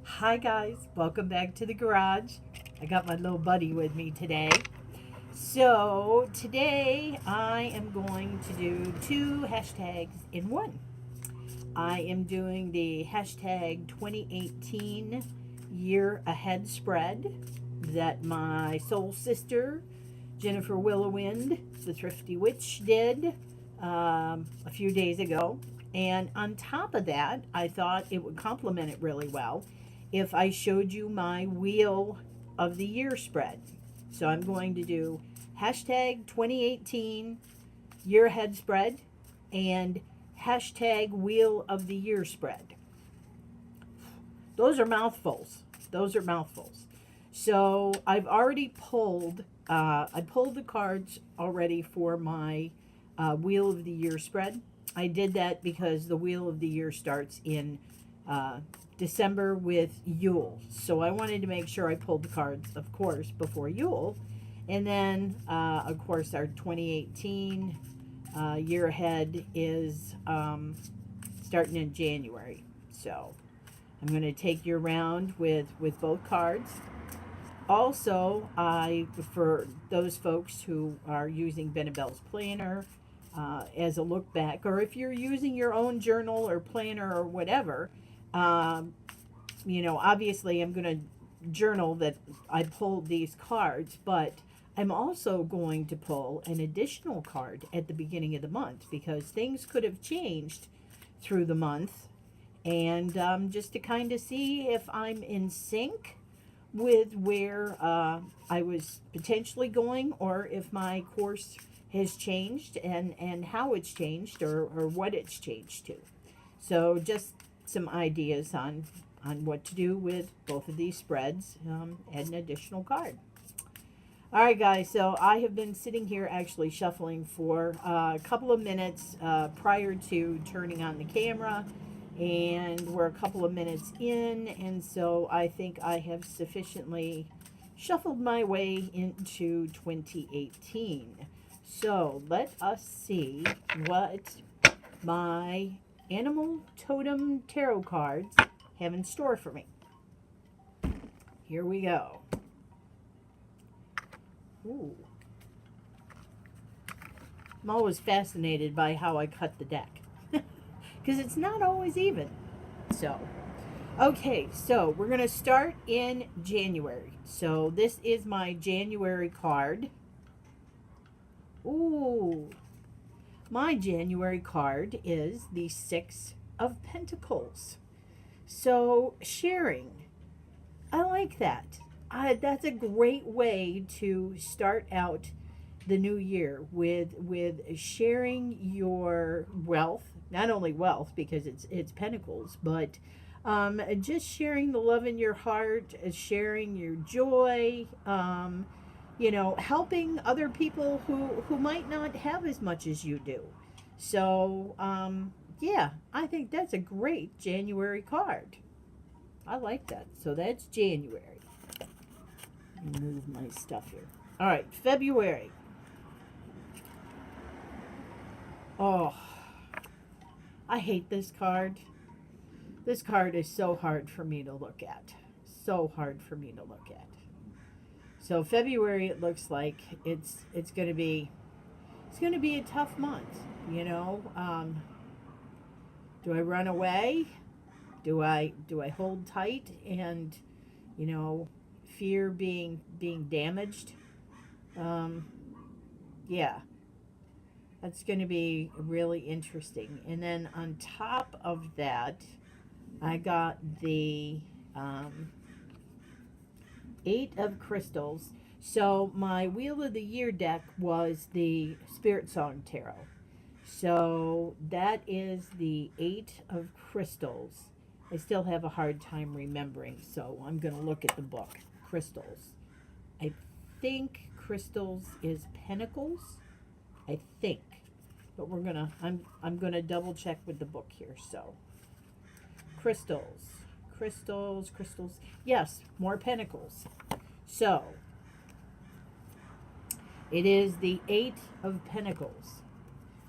Hi guys, welcome back to the garage. I got my little buddy with me today. So today I am going to do two hashtags in one. I am doing the hashtag 2018 year ahead spread that my soul sister Jennifer Willowind, the Thrifty Witch, did a few days ago. And on top of that, I thought it would complement it really well if I showed you my Wheel of the Year spread. So I'm going to do hashtag 2018 year ahead spread and hashtag Wheel of the Year spread. Those are mouthfuls. Those are mouthfuls. So I've already pulled. I pulled the cards already for my Wheel of the Year spread. I did that because the Wheel of the Year starts in December with Yule. So I wanted to make sure I pulled the cards, of course, before Yule. And then, of course, our 2018 year ahead is starting in January. So I'm going to take you around with both cards. Also, for those folks who are using Benebell's Planner as a look back, or if you're using your own journal or planner or whatever, um, obviously I'm going to journal that I pulled these cards, but I'm also going to pull an additional card at the beginning of the month because things could have changed through the month, and just to kind of see if I'm in sync with where I was potentially going, or if my course has changed and how it's changed, or what it's changed to. So just some ideas on what to do with both of these spreads, and an additional card. All right, guys, so I have been sitting here actually shuffling for a couple of minutes prior to turning on the camera, and we're a couple of minutes in, and so I think I have sufficiently shuffled my way into 2018. So let us see what my Animal Totem Tarot cards have in store for me. Here we go. Ooh. I'm always fascinated by how I cut the deck because it's not always even. So, okay, so we're going to start in January. So this is my January card. Ooh, my January card is the Six of Pentacles. So sharing, I like that. That's a great way to start out the new year with sharing your wealth. Not only wealth because it's pentacles, but just sharing the love in your heart, sharing your joy. Helping other people who might not have as much as you do. So yeah, I think that's a great January card. I like that. So that's January. Move my stuff here. All right, February. Oh, I hate this card. This card is so hard for me to look at. So hard for me to look at. So February, it looks like it's going to be a tough month. Do I run away? Do I hold tight and you know fear being damaged? Um, yeah, that's going to be really interesting. And then on top of that, I got the Eight of Crystals. So my Wheel of the Year deck was the Spirit Song Tarot. So that is the Eight of Crystals. I still have a hard time remembering, so I'm going to look at the book. Crystals. I think crystals is pentacles. I think. But I'm gonna double check with the book here. So crystals. Crystals. Yes, more pentacles. So it is the Eight of Pentacles.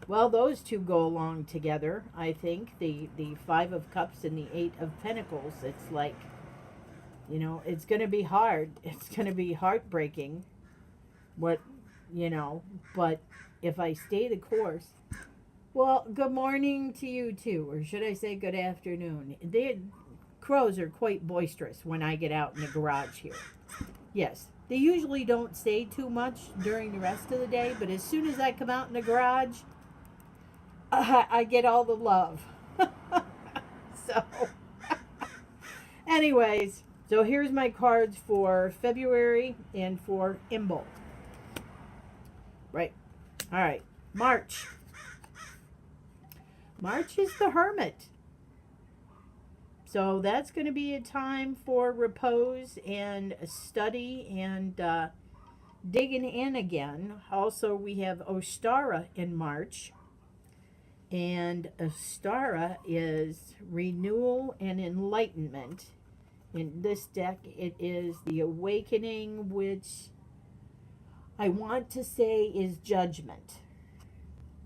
Well, those two go along together, I think. The Five of Cups and the Eight of Pentacles. It's like You know, it's going to be hard. It's going to be heartbreaking. What, you know, but if I stay the course, well, good morning to you too, or should I say good afternoon? Crows are quite boisterous when I get out in the garage here. Yes, they usually don't say too much during the rest of the day, but as soon as I come out in the garage, I get all the love. So, anyways, so here's my cards for February and for Imbolc. Right. All right. March. March is the Hermit. So that's going to be a time for repose and study and digging in again. Also, we have Ostara in March. And Ostara is renewal and enlightenment. In this deck, it is the awakening, which I want to say is judgment.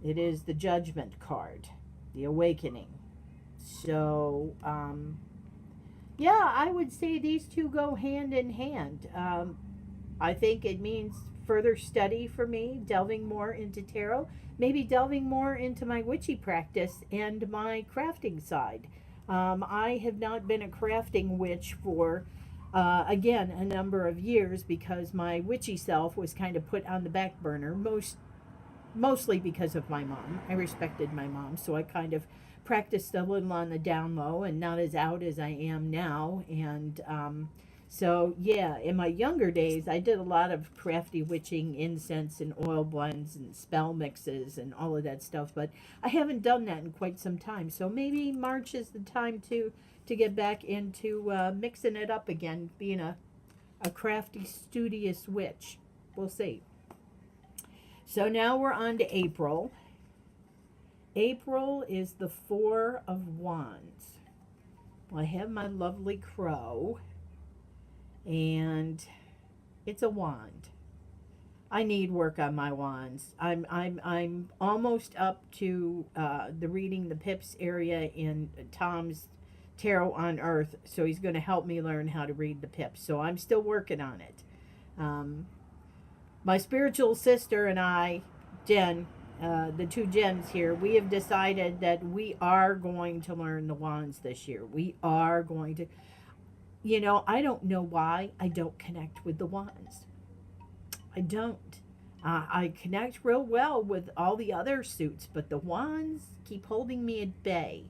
It is the judgment card, the awakening. So, yeah, I would say these two go hand in hand. I think it means further study for me, delving more into tarot, maybe delving more into my witchy practice and my crafting side. I have not been a crafting witch for, again, a number of years because my witchy self was kind of put on the back burner, mostly because of my mom. I respected my mom, so I kind of practiced a little on the down low and not as out as I am now. And so, yeah, in my younger days, I did a lot of crafty witching, incense and oil blends and spell mixes and all of that stuff. But I haven't done that in quite some time. So maybe March is the time to get back into mixing it up again, being a crafty, studious witch. We'll see. So now we're on to April. April is the Four of Wands. Well, I have my lovely crow, and it's a wand. I need work on my wands. I'm almost up to the reading the pips area in Tom's Tarot on Earth, so he's going to help me learn how to read the pips. So I'm still working on it. My spiritual sister and I, Jen, the two Jens here, we have decided that we are going to learn the wands this year. We are going to, you know, I don't know why I don't connect with the wands. I don't. I connect real well with all the other suits, but the wands keep holding me at bay.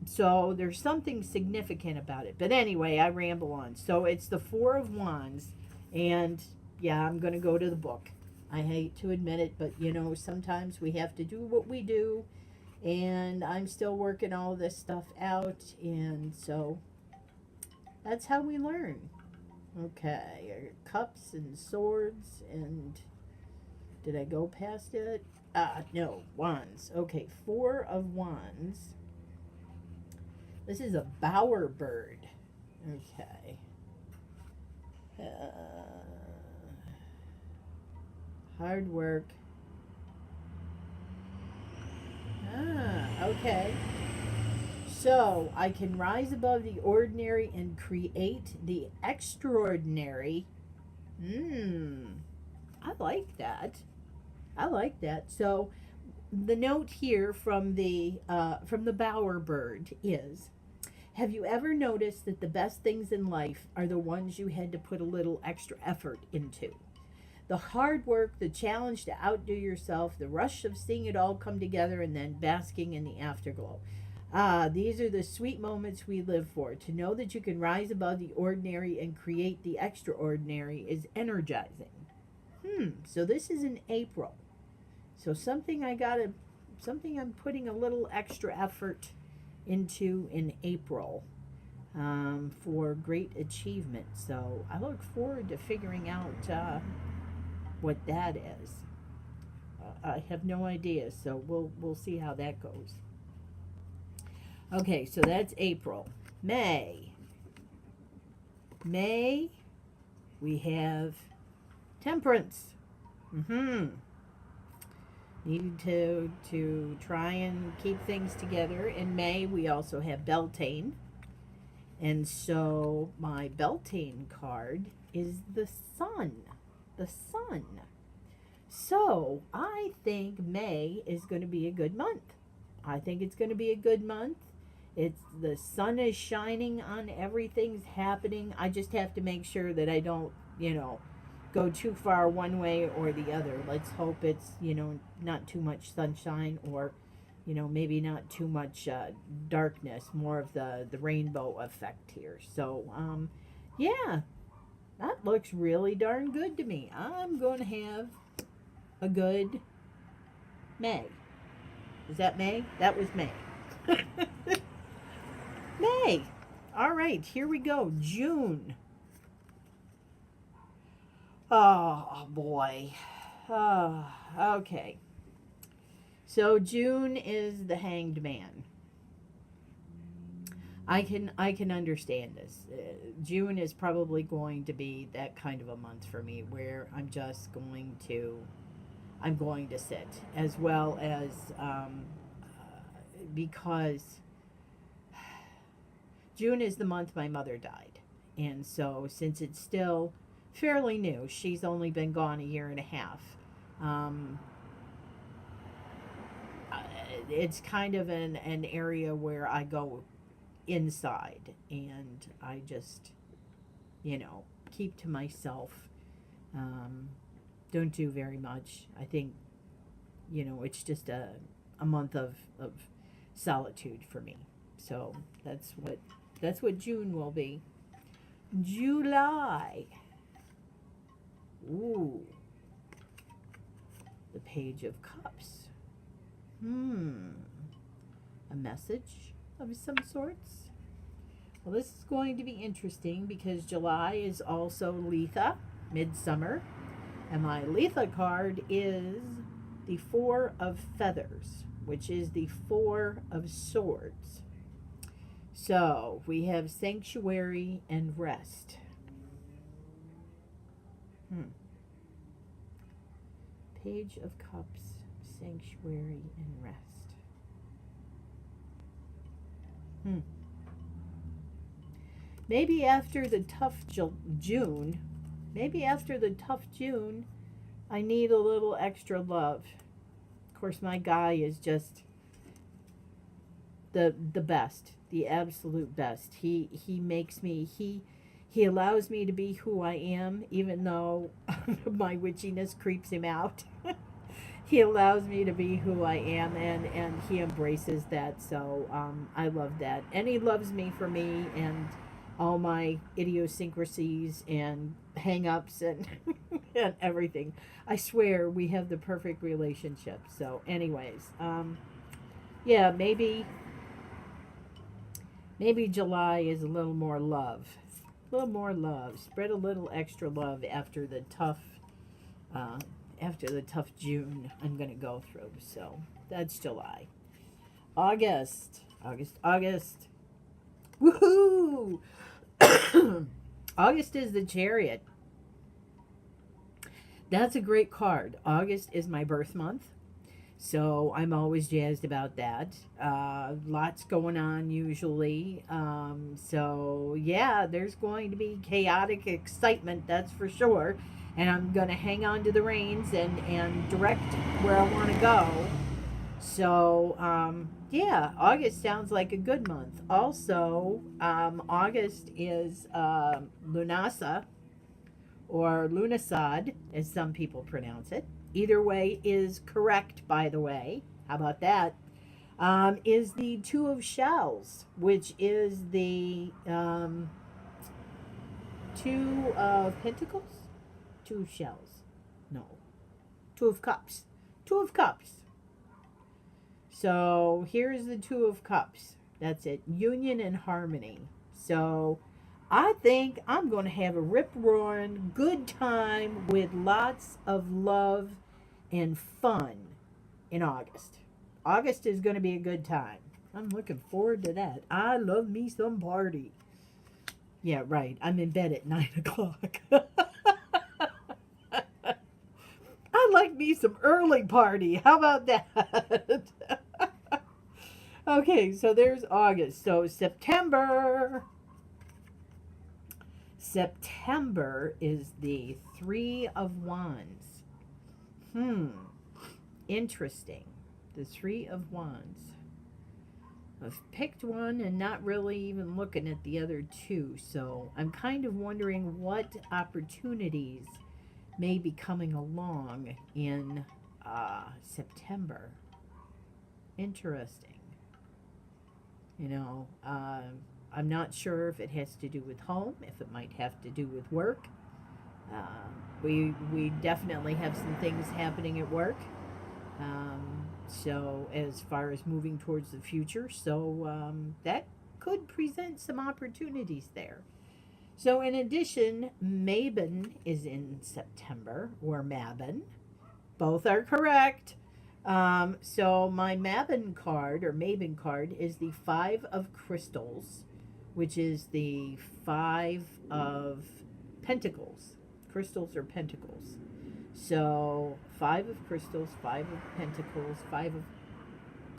So there's something significant about it. But anyway, I ramble on. So it's the Four of Wands, and yeah, I'm going to go to the book. I hate to admit it, but you know, sometimes we have to do what we do, and I'm still working all this stuff out, and so that's how we learn. Okay, cups and swords, and did I go past it? No, wands. Okay, Four of Wands. This is a bowerbird. Okay. Hard work. Okay. So, I can rise above the ordinary and create the extraordinary. I like that. I like that. So, the note here from the bowerbird is, have you ever noticed that the best things in life are the ones you had to put a little extra effort into? The hard work, the challenge to outdo yourself, the rush of seeing it all come together, and then basking in the afterglow. These are the sweet moments we live for. To know that you can rise above the ordinary and create the extraordinary is energizing. So this is in April. So something I'm putting a little extra effort into in April for great achievement. So I look forward to figuring out what that is. I have no idea, so we'll see how that goes. Okay, so that's April. May, we have Temperance. Needed to try and keep things together. In May, we also have Beltane. And so my Beltane card is the sun. The sun. So I think May is going to be a good month. I think it's going to be a good month. It's the sun is shining on everything's happening. I just have to make sure that I don't, go too far one way or the other. Let's hope it's, not too much sunshine or, maybe not too much darkness, more of the rainbow effect here. So, yeah, that looks really darn good to me. I'm going to have a good May. Is that May? That was May. May. All right, here we go. June. Oh, boy. Oh, okay. So June is the Hanged Man. I can understand this. June is probably going to be that kind of a month for me where I'm going to sit, as well as because June is the month my mother died. And so since it's still fairly new, she's only been gone a year and a half, it's kind of an area where I go inside and I just, keep to myself. Don't do very much. I think, it's just a month of solitude for me. So that's what June will be. July. Ooh. The Page of Cups. A message of some sorts. Well, this is going to be interesting because July is also Litha, Midsummer. And my Litha card is the Four of Feathers, which is the Four of Swords. So we have Sanctuary and Rest. Page of Cups, Sanctuary and Rest. Maybe after the tough June, I need a little extra love. Of course, my guy is just the best, the absolute best. He makes me, he allows me to be who I am, even though my witchiness creeps him out. He allows me to be who I am, and he embraces that. So I love that, and he loves me for me and all my idiosyncrasies and hang-ups and and everything. I swear we have the perfect relationship. So anyways, yeah, maybe July is a little more love. Spread a little extra love after the tough June I'm going to go through. So that's July. August. Woohoo! August is the Chariot. That's a great card. August is my birth month, so I'm always jazzed about that. Lots going on usually. So yeah, there's going to be chaotic excitement, that's for sure. And I'm going to hang on to the reins and direct where I want to go. So, yeah, August sounds like a good month. Also, August is Lunasa, or Lunasad, as some people pronounce it. Either way is correct, by the way. How about that? Is the Two of Shells, which is the Two of Pentacles? Two of Shells. No. Two of Cups. Two of Cups. So here's the Two of Cups. That's it. Union and harmony. So I think I'm going to have a rip-roaring good time with lots of love and fun in August. August is going to be a good time. I'm looking forward to that. I love me some party. Yeah, right. I'm in bed at 9 o'clock. I like me some early party. How about that? Okay, so there's August. So September. September is the Three of Wands. Interesting. The Three of Wands. I've picked one and not really even looking at the other two, so I'm kind of wondering what opportunities may be coming along in September. Interesting. You know, I'm not sure if it has to do with home, if it might have to do with work. We definitely have some things happening at work. So as far as moving towards the future, so that could present some opportunities there. So in addition, Mabon is in September, or Mabon. Both are correct. So my Mabon card, or Mabon card, is the Five of Crystals, which is the Five of Pentacles. Crystals or Pentacles. So, Five of Crystals, Five of Pentacles, Five of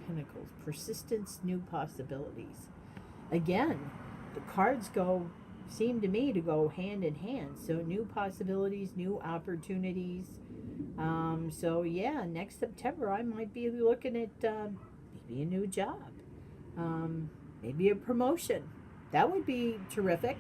Pentacles. Persistence, new possibilities. Again, the cards seem to me to go hand in hand. So, new possibilities, new opportunities. So, yeah, next September I might be looking at maybe a new job. Maybe a promotion. That would be terrific.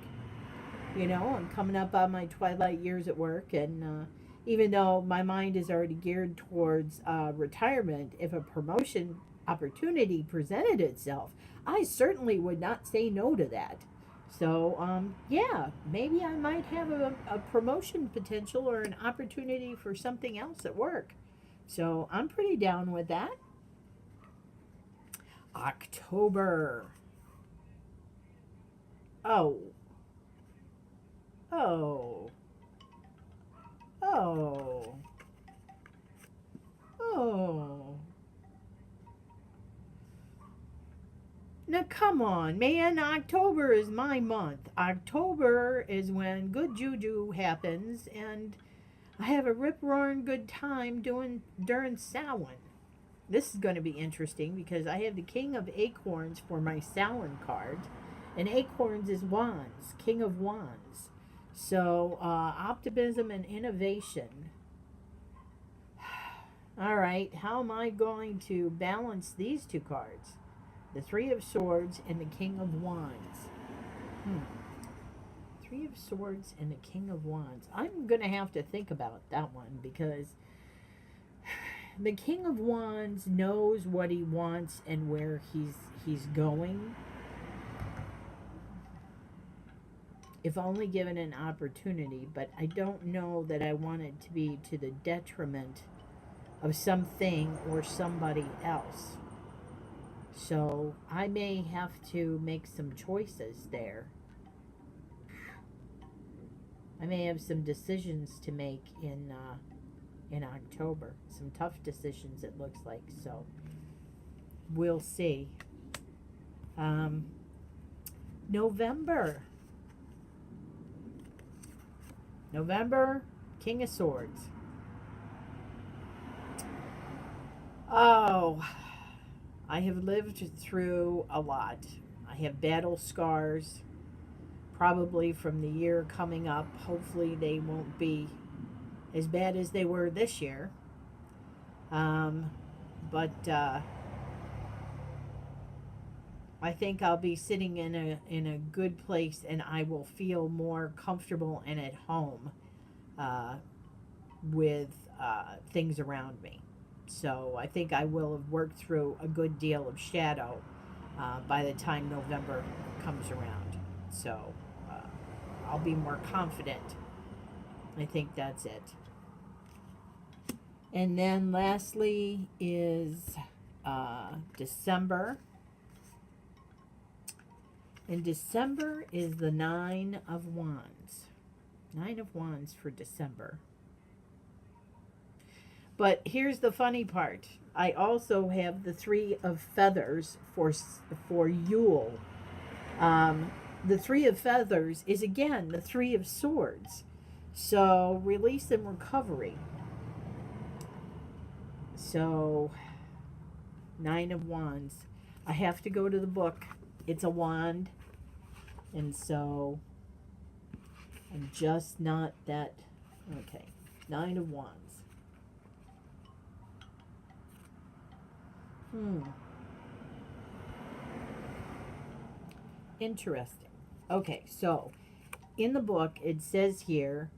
You know, I'm coming up on my twilight years at work, and even though my mind is already geared towards retirement, if a promotion opportunity presented itself, I certainly would not say no to that. So, yeah, maybe I might have a promotion potential or an opportunity for something else at work. So, I'm pretty down with that. October. Oh. Oh. Oh. Oh. Now, come on, man. October is my month. October is when good juju happens, and I have a rip-roaring good time during Samhain. This is going to be interesting because I have the King of Acorns for my Samhain card, and Acorns is Wands, King of Wands. So, optimism and innovation. All right, how am I going to balance these two cards? The Three of Swords and the King of Wands. Three of Swords and the King of Wands. I'm going to have to think about that one because the King of Wands knows what he wants and where he's going. If only given an opportunity, but I don't know that I want it to be to the detriment of something or somebody else. So I may have to make some choices there. I may have some decisions to make in October. Some tough decisions, it looks like. So we'll see. November. November, King of Swords. Oh, I have lived through a lot. I have battle scars, probably from the year coming up. Hopefully they won't be as bad as they were this year. But I think I'll be sitting in a good place, and I will feel more comfortable and at home with things around me. So I think I will have worked through a good deal of shadow by the time November comes around. So I'll be more confident. I think that's it. And then lastly is December. And December is the Nine of Wands. Nine of Wands for December. But here's the funny part. I also have the Three of Feathers for Yule. The Three of Feathers is, again, the Three of Swords. So, release and recovery. So, Nine of Wands. I have to go to the book. It's a wand. And so, I'm just not that. Okay. 9 of Wands. Interesting. Okay, so in the book it says here,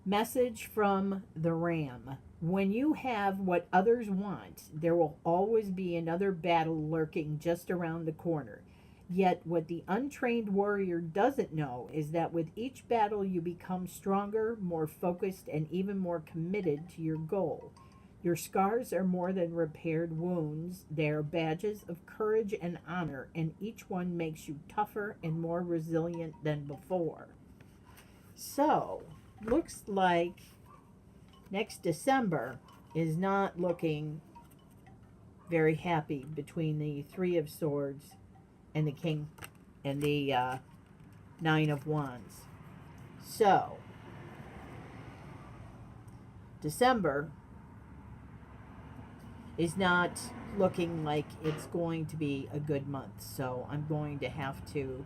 message from the Ram. When you have what others want, there will always be another battle lurking just around the corner. Yet, what the untrained warrior doesn't know is that with each battle, you become stronger, more focused, and even more committed to your goal. Your scars are more than repaired wounds, they are badges of courage and honor, and each one makes you tougher and more resilient than before. So, looks like next December is not looking very happy between the Three of Swords and the King and the Nine of Wands. So, December is not looking like it's going to be a good month. So, I'm going to have to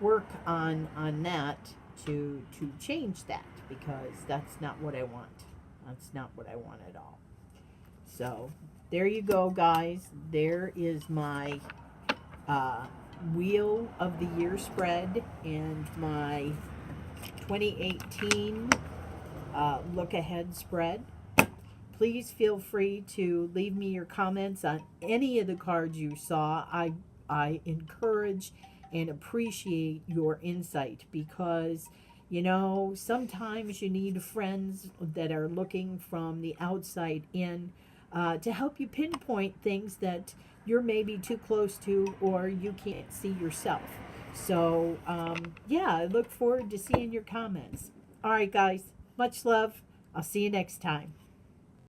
work on that to change that, because that's not what I want. That's not what I want at all. So, there you go, guys. There is my Wheel of the Year spread and my 2018 look ahead spread. Please feel free to leave me your comments on any of the cards you saw. I encourage and appreciate your insight, because sometimes you need friends that are looking from the outside in to help you pinpoint things that you're maybe too close to or you can't see yourself. So, yeah, I look forward to seeing your comments. All right, guys, much love. I'll see you next time.